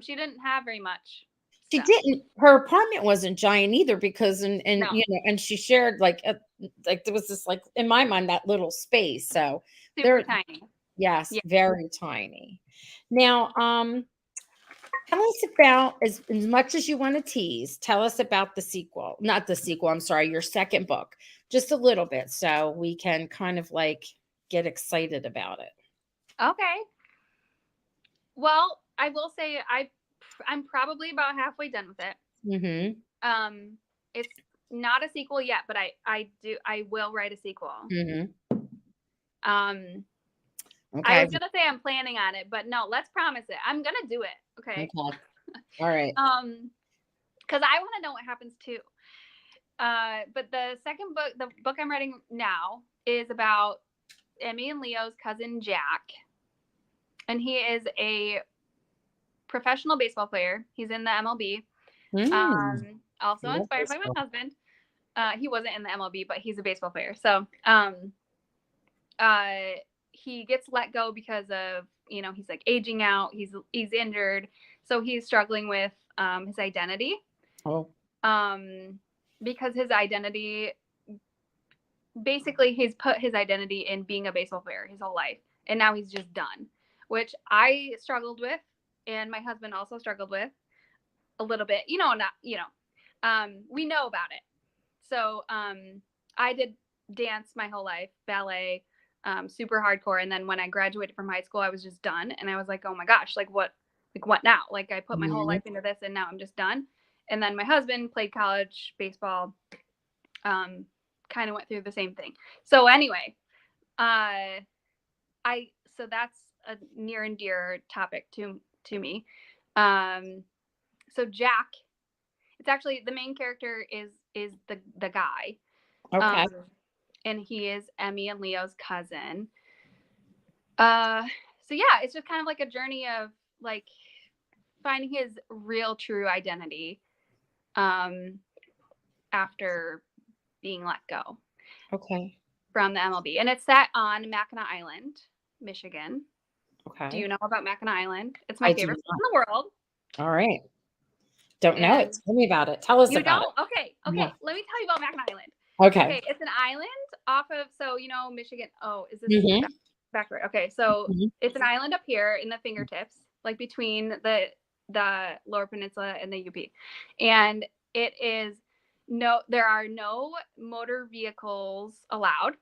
She didn't have very much She stuff. didn't. Her apartment wasn't giant either, because and No, and she shared like there was this, like, in my mind, that little space. So super there, tiny. yes, Yeah. very tiny. Now, tell us about, as much as you want to tease, tell us about the sequel. Not the sequel, I'm sorry, your second book. Just a little bit so we can kind of like get excited about it. Okay. Well, I will say I'm probably about halfway done with it. Mhm. Um, it's not a sequel yet, but I will write a sequel. Mhm. I Okay. was gonna say I'm planning on it, but no, let's promise it. I'm gonna do it. Okay. Okay. All right. Because I want to know what happens too. But the second book, the book I'm writing now, is about Emmy and Leo's cousin Jack, and he is a professional baseball player. He's in the MLB. Mm. Also Love inspired by my baseball. husband. He wasn't in the MLB, but he's a baseball player. So he gets let go because of, he's like aging out. He's injured, so he's struggling with his identity. Oh. Because his identity, basically, he's put his identity in being a baseball player his whole life, and now he's just done, which I struggled with, and my husband also struggled with a little bit. We know about it. So I did dance my whole life, ballet, super hardcore, and then when I graduated from high school, I was just done, and I was like, oh my gosh, what now? Like, I put my whole life into this, and now I'm just done. And then my husband played college baseball, kind of went through the same thing. So anyway, so that's a near and dear topic to me. So Jack, it's actually, the main character is the guy. Okay. And he is Emmy and Leo's cousin. So yeah, it's just kind of like a journey of like finding his real true identity after being let go. Okay. From the MLB. And it's set on Mackinac Island, Michigan. Okay. Do you know about Mackinac Island? It's my I favorite do place in not. the world. All right. Don't know it. Tell me about it. Tell us You about don't? it. Okay. Yeah. Let me tell you about Mackinac Island. Okay. It's an island off of, Michigan. Oh, is this Mhm. backward? Okay, so Mhm. it's an island up here in the fingertips, like between the Lower Peninsula and the UP. And there are no motor vehicles allowed.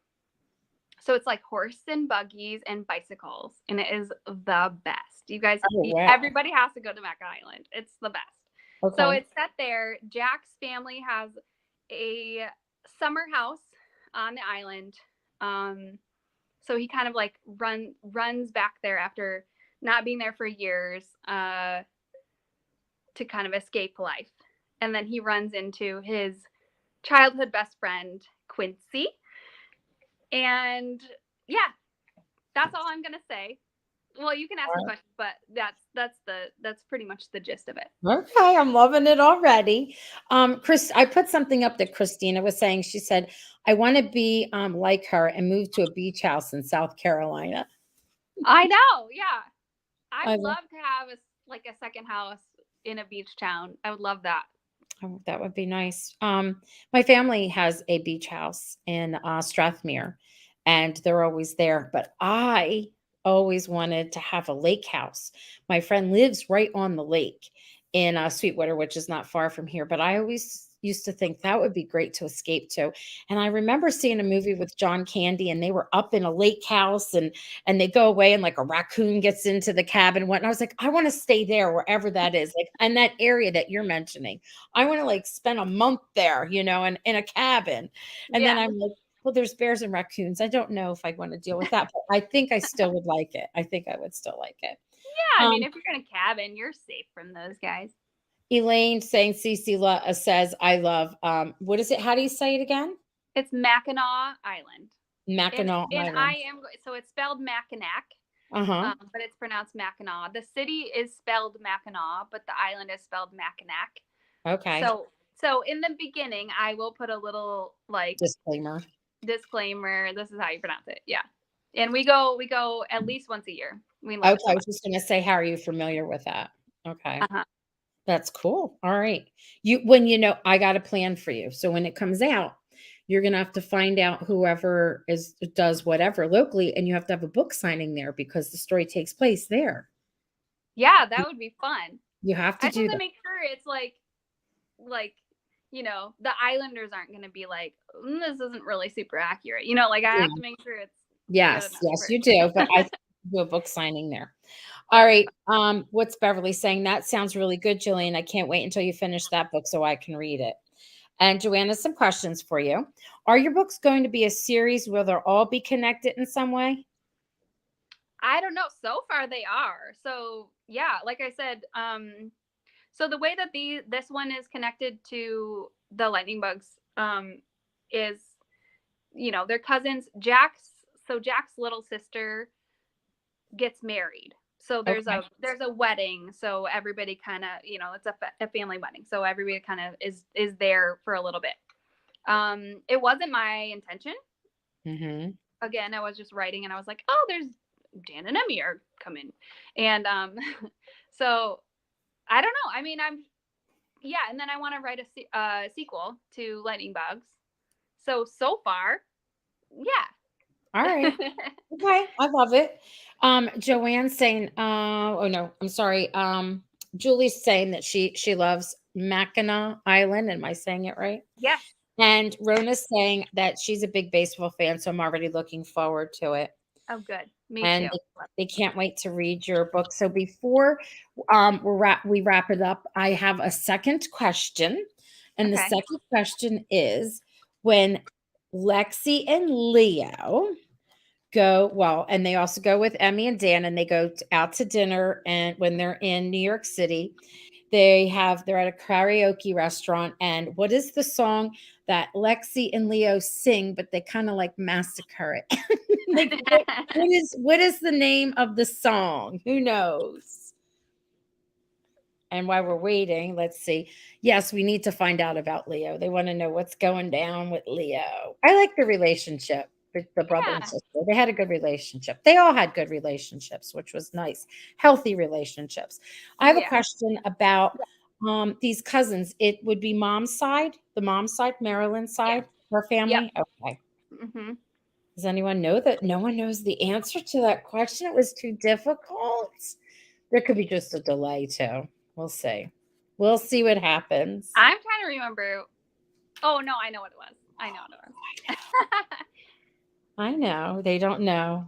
So it's like horse and buggies and bicycles, and it is the best. You guys, Oh, wow. everybody has to go to Mackinac Island. It's the best. Okay. So it's set there. Jack's family has a summer house on the island. So he kind of like runs back there after not being there for years, to kind of escape life. And then he runs into his childhood best friend, Quincy. And yeah, that's all I'm gonna say. Well, you can ask me questions, but that's pretty much the gist of it. Okay, I'm loving it already. Chris, I put something up that Christina was saying. She said, "I want to be like her and move to a beach house in South Carolina." I know, yeah. I I would love to have a second house in a beach town. I would love that. Oh, that would be nice. My family has a beach house in Strathmere, and they're always there. But I always wanted to have a lake house. My friend lives right on the lake in Sweetwater, which is not far from here. But I always used to think that would be great to escape to. And I remember seeing a movie with John Candy, and they were up in a lake house, and they go away, and like a raccoon gets into the cabin. And I was like, I want to stay there wherever that is, like in that area that you're mentioning. I want to like spend a month there, and in a cabin. And then Yeah. I'm like, well, there's bears and raccoons. I don't know if I want to deal with that, but I think I still would like it. I think I would still like it. Yeah, I mean, if you're in a cabin, you're safe from those guys. Elaine saying Cece says, I love, what is it? How do you say it again? It's Mackinac Island. Mackinac Island. So it's spelled Mackinac, Uh-huh. but it's pronounced Mackinac. The city is spelled Mackinac, but the island is spelled Mackinac. Okay. So in the beginning, I will put a little like disclaimer. This is how you pronounce it. Yeah. And we go at least once a year. We love Okay, it so I much. was just gonna say, how are you familiar with that? Okay. Uh-huh. That's cool. All right. I got a plan for you. So when it comes out, you're going to have to find out whoever does whatever locally, and you have to have a book signing there because the story takes place there. Yeah, that would be fun. You have to I just do have to that. make sure it's like the Islanders aren't going to be like, this isn't really super accurate. I have to make sure it's Yes, you do. But I do a book signing there. All right. What's Beverly saying? That sounds really good, Jillian. I can't wait until you finish that book so I can read it. And Joanna, some questions for you. Are your books going to be a series where they'll all be connected in some way? I don't know. So far they are. So yeah, like I said, so the way that this one is connected to the lightning bugs is, they're cousins. Jack's little sister gets married. So Okay. there's a wedding. So everybody kind of, it's a family wedding. So everybody kind of is there for a little bit. It wasn't my intention. Mm-hmm. Again, I was just writing and I was like, oh, there's Dan and Emmy are coming. And so I don't know. I mean, yeah. And then I want to write a sequel to Lightning Bugs. So far, All yeah. right. Okay. I love it. Joanne's saying, oh no, I'm sorry. Julie's saying that she loves Mackinac Island. Am I saying it right? Yes. And Rona's saying that she's a big baseball fan, so I'm already looking forward to it. Oh, good. Me And too. they can't wait to read your book. So before we wrap it up, I have a second question. And the Okay. second question is, when Lexi and Leo and they also go with Emmy and Dan, and they go out to dinner, and when they're in New York City, they're at a karaoke restaurant, and what is the song that Lexi and Leo sing, but they kind of like massacre it? Like, what is the name of the song? Who knows? And while we're waiting, let's see. Yes, we need to find out about Leo. They want to know what's going down with Leo. I like the relationship with the brother and Yeah. sister. They had a good relationship. They all had good relationships, which was nice. Healthy relationships. I have a Yeah. question about these cousins. It would be the mom's side, Marilyn's Yeah. side, her Yep. family. Okay. Hmm. Does anyone know that? No one knows the answer to that question. It was too difficult. There could be just a delay too. We'll see. We'll see what happens. I'm trying to remember. Oh no, I know what it was. I know what it was. I know they don't know.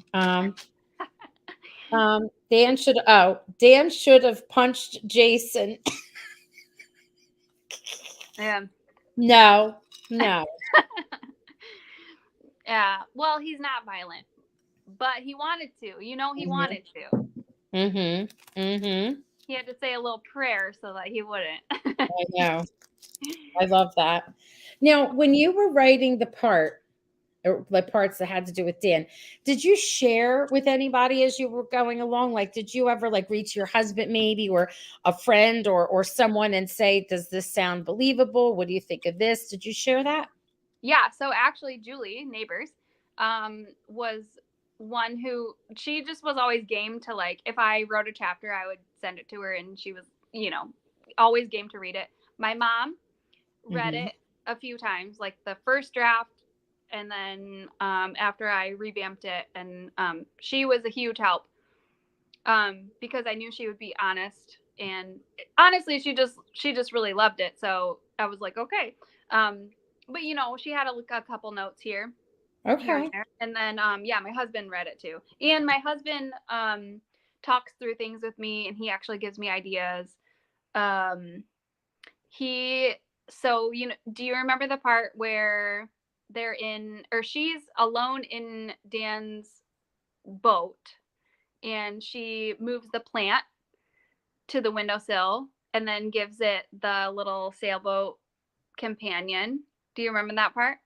Dan should have punched Jason. Yeah. No, no. Yeah. Well, he's not violent, but he wanted to. He Mm-hmm. wanted to. Mm-hmm. Mm-hmm. He had to say a little prayer so that he wouldn't. I know. I love that. Now, when you were writing or the parts that had to do with Dan, did you share with anybody as you were going along? Like, did you ever like reach your husband maybe, or a friend, or someone, and say, does this sound believable? What do you think of this? Did you share that? Yeah. So actually, Julie, neighbors, was one who she just was always game to, like, if I wrote a chapter, I would send it to her, and she was, always game to read it. My mom read Mm-hmm. it a few times, like the first draft, and then after I revamped it, and she was a huge help, because I knew she would be honest, and honestly, she just really loved it. So I was like, okay, but she had a couple notes here and Okay. there, and then yeah, my husband read it too, and my husband talks through things with me, and he actually gives me ideas. Um, he so do you remember the part where she's alone in Dan's boat, and she moves the plant to the windowsill and then gives it the little sailboat companion? Do you remember that part?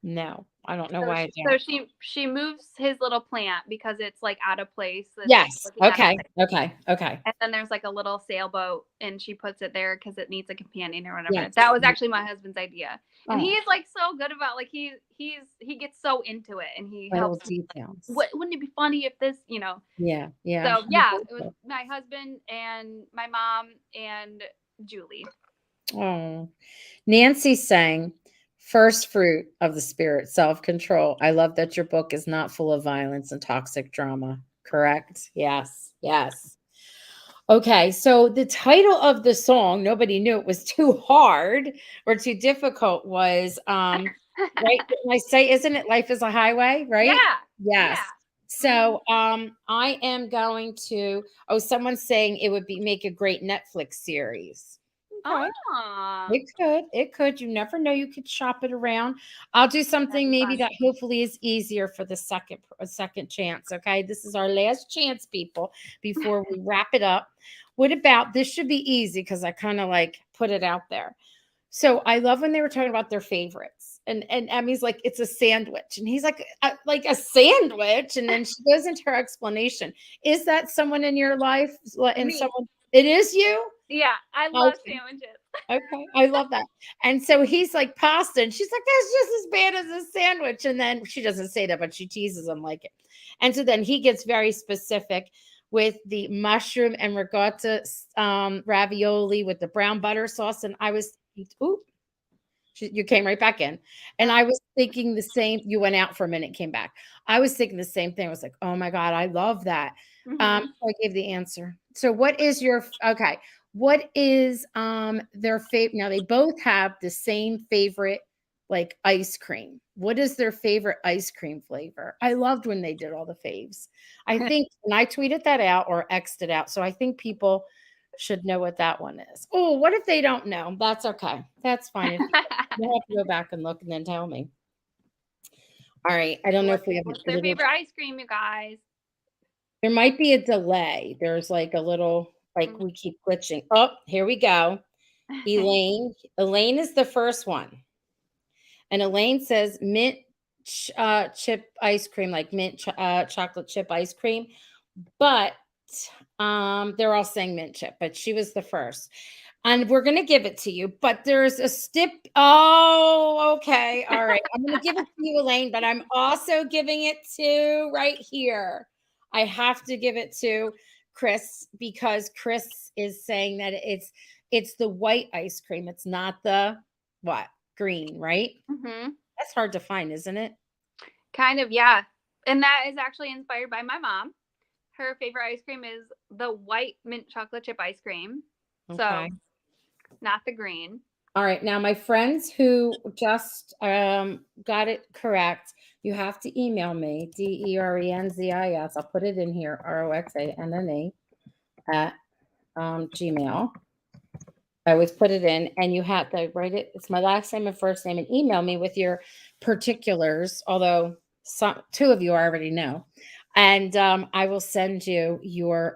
No, I don't know So why she, I so don't. she she moves his little plant because it's like out of place. It's Yes. looking at Okay. the Okay. Okay. And then there's like a little sailboat, and she puts it there because it needs a companion or whatever. Yes. That was actually my husband's idea, and Oh, he's like so good about, like, he gets so into it, and he little helps. details. Wouldn't it be funny if this, Yeah. Yeah. So yeah, it was my husband and my mom and Julie. Oh, Nancy's saying, first fruit of the spirit, self control. I love that your book is not full of violence and toxic drama. Correct? Yes. Yes. Okay. So the title of the song, nobody knew it was too hard or too difficult, was right. Didn't I say, isn't it Life is a Highway? Right? Yeah, Yes. yeah. Hmm. So I am going to, someone's saying it would make a great Netflix series. Okay. Ah, It could. It could. You never know. You could shop it around. I'll do that'd something be maybe fun. that hopefully is easier for the second chance. Okay. This is our last chance, people, before we wrap it up. What about this? Should be easy because I kind of like put it out there. So I love when they were talking about their favorites, and Emmy's like, it's a sandwich, and he's like a sandwich, and then she goes into her explanation. Is that someone in your life? And Me. someone? It is you. Yeah, I love Okay. sandwiches. Okay, I love that. And so he's like pasta, and she's like, that's just as bad as a sandwich. And then she doesn't say that, but she teases him like it. And so then he gets very specific with the mushroom and ricotta ravioli with the brown butter sauce. And I was, ooh, you came right back in. And I was thinking the same. You went out for a minute, came back. I was thinking the same thing. I was like, oh my God, I love that. Mm-hmm. So I gave the answer. So what is your okay? What is their favorite? Now they both have the same favorite like ice cream. What is their favorite ice cream flavor? I loved when they did all the faves. I think and I tweeted that out or X'd it out. So I think people should know what that one is. Oh, what if they don't know? That's okay. That's fine. If you'll have to go back and look and then tell me. All right. I don't know if we have What's a their little, favorite ice cream, you guys? there might be a delay. There's like a little, like we keep glitching. Oh, here we go. Elaine is the first one. And Elaine says mint chip ice cream, like mint chocolate chip ice cream. But they're all saying mint chip, but she was the first. And we're going to give it to you, but there's a stip. Oh, okay. All right. I'm going to give it to you, Elaine, but I'm also giving it to right here. I have to give it to Chris because Chris is saying that it's the white ice cream. It's not the what? Green, right? Mm-hmm. That's hard to find, isn't it? Kind of, yeah. And that is actually inspired by my mom. Her favorite ice cream is the white mint chocolate chip ice cream. Okay. So, not the green. All right. Now, my friends who just got it correct, you have to email me, DERENZIS. I'll put it in here, ROXANNE at Gmail. I always put it in, and you have to write it. It's my last name and first name, and email me with your particulars, although two of you I already know. And I will send you your,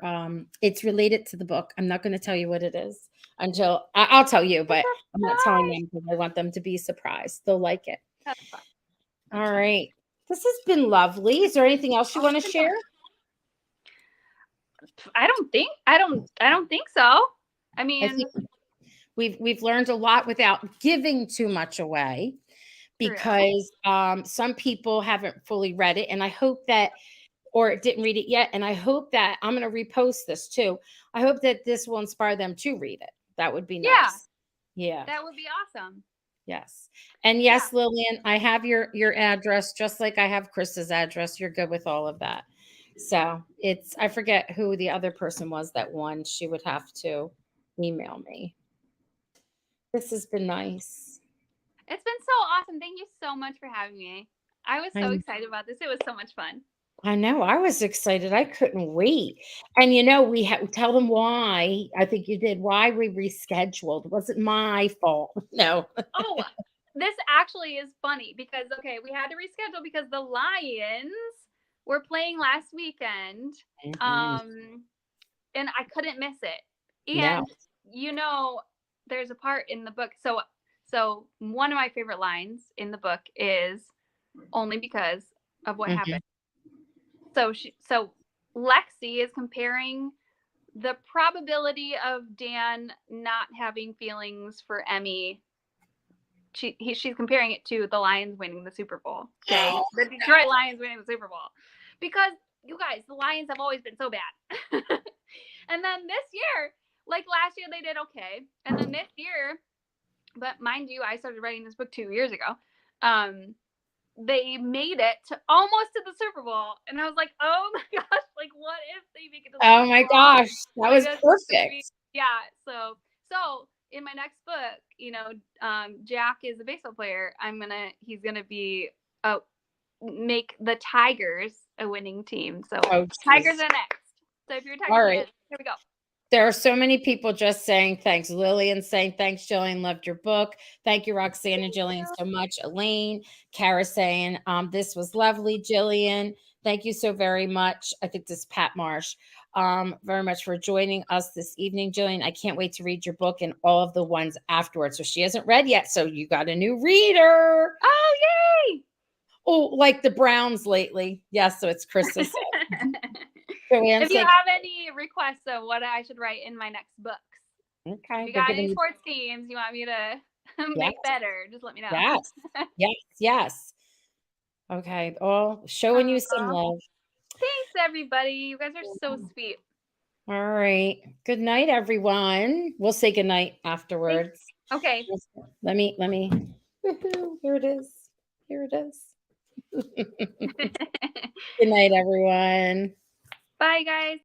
it's related to the book. I'm not going to tell you what it is until I'll tell you, but I'm not telling them because I want them to be surprised. They'll like it. That's fun. All right. This has been lovely. Is there anything else you want to share? I don't think so. I mean, I think we've learned a lot without giving too much away because some people haven't fully read it, and I hope that or didn't read it yet, and I hope that I'm going to repost this too. I hope that this will inspire them to read it. That would be nice. Yeah. That would be awesome. Yes. And yes, Lillian, I have your address just like I have Chris's address. You're good with all of that. So it's I forget who the other person was that won. She would have to email me. This has been nice. It's been so awesome. Thank you so much for having me. I was so excited about this. It was so much fun. I know. I was excited. I couldn't wait. And we tell them why. I think you did. Why we rescheduled. It wasn't my fault. No. Oh, this actually is funny because we had to reschedule because the Lions were playing last weekend. Mm-hmm. And I couldn't miss it. No. And there's a part in the book. So one of my favorite lines in the book is only because of what happened. So Lexi is comparing the probability of Dan not having feelings for Emmy. She's comparing it to the Lions winning the Super Bowl. Okay, the Detroit Lions winning the Super Bowl, because you guys, the Lions have always been so bad. And then this year, like last year, they did okay, and then this year, but mind you, I started writing this book 2 years ago. They made it almost to the Super Bowl, and I was like, "Oh my gosh! Like, what if they make it to the Super Bowl?" Oh my gosh, that was perfect. So in my next book, Jack is a baseball player. He's gonna be make the Tigers a winning team. So Tigers are next. So if you're a Tiger fan, here we go. There are so many people just saying thanks. Lillian saying thanks, Jillian. Loved your book. Thank you, Roxanne and Jillian, so much. Elaine, Kara saying this was lovely, Jillian. Thank you so very much. I think this is Pat Marsh. Very much for joining us this evening, Jillian. I can't wait to read your book and all of the ones afterwards. So she hasn't read yet, so you got a new reader. Oh, yay! Oh, like the Browns lately. Yes, so it's Chris's. Joanne If you said, have any requests of what I should write in my next books, okay, if you got any sports teams you want me to make better, just let me know. Yes, yes, yes. Okay, all showing you some love. Thanks, everybody. You guys are so sweet. All right. Good night, everyone. We'll say good night afterwards. Okay. Let me. Woohoo, here it is. Here it is. Good night, everyone. Bye, guys.